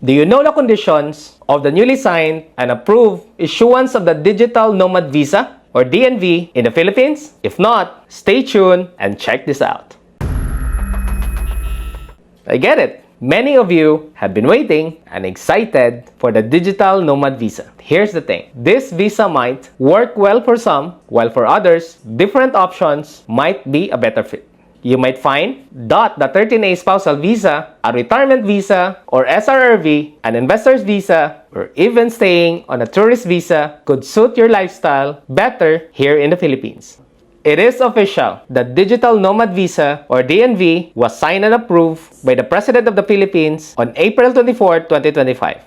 Do you know the conditions of the newly signed and approved issuance of the Digital Nomad Visa or DNV in the Philippines? If not, stay tuned and check this out. I get it. Many of you have been waiting and excited for the Digital Nomad Visa. Here's the thing. This visa might work well for some, while for others, different options might be a better fit. You might find that the 13A spousal visa, a retirement visa, or SRRV, an investor's visa, or even staying on a tourist visa could suit your lifestyle better here in the Philippines. It is official that Digital Nomad Visa or DNV was signed and approved by the President of the Philippines on April 24, 2025.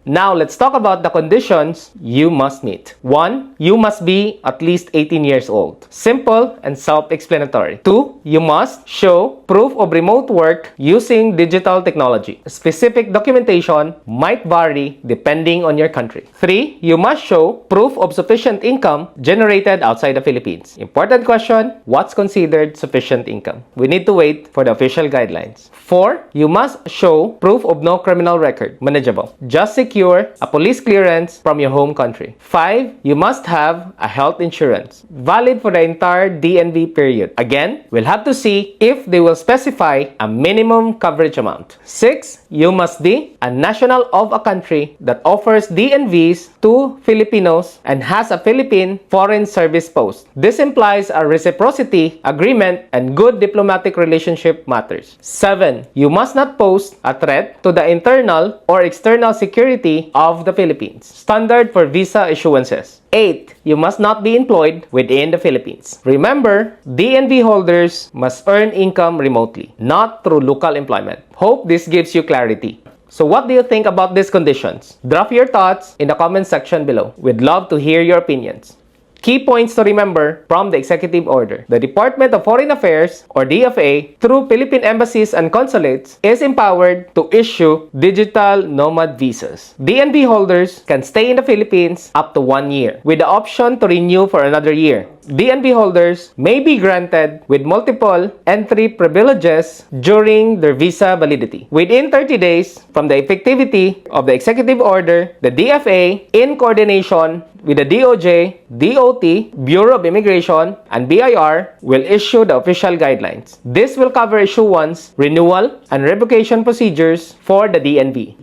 Now, let's talk about the conditions you must meet. 1. You must be at least 18 years old. Simple and self-explanatory. 2. You must show proof of remote work using digital technology. Specific documentation might vary depending on your country. 3. You must show proof of sufficient income generated outside the Philippines. Important question, what's considered sufficient income? We need to wait for the official guidelines. 4. You must show proof of no criminal record. Manageable. Just secure a police clearance from your home country. 5. You must have a health insurance, valid for the entire DNV period. Again, we'll have to see if they will specify a minimum coverage amount. 6. You must be a national of a country that offers DNVs to Filipinos and has a Philippine Foreign Service post. This implies a reciprocity agreement and good diplomatic relationship matters. 7. You must not pose a threat to the internal or external security of the Philippines. Standard for visa issuances. 8. You must not be employed within the Philippines. Remember, DNV holders must earn income remotely, not through local employment. Hope this gives you clarity. So what do you think about these conditions? Drop your thoughts in the comment section below. We'd love to hear your opinions. Key points to remember from the executive order. The Department of Foreign Affairs or DFA through Philippine embassies and consulates is empowered to issue digital nomad visas. DNV holders can stay in the Philippines up to 1 year with the option to renew for another year. DNV holders may be granted with multiple entry privileges during their visa validity. Within 30 days from the effectivity of the executive order, the DFA, in coordination with the DOJ, DOT, Bureau of Immigration, and BIR, will issue the official guidelines. This will cover issuance, renewal, and revocation procedures for the DNV.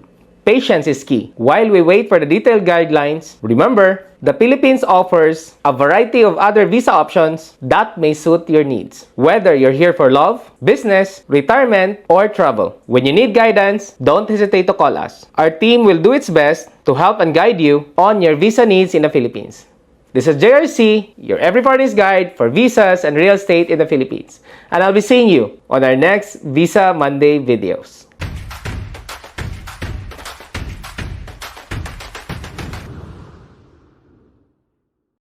Patience is key. While we wait for the detailed guidelines, remember, the Philippines offers a variety of other visa options that may suit your needs. Whether you're here for love, business, retirement, or travel. When you need guidance, don't hesitate to call us. Our team will do its best to help and guide you on your visa needs in the Philippines. This is JRC, your every foreigners guide for visas and real estate in the Philippines. And I'll be seeing you on our next Visa Monday videos.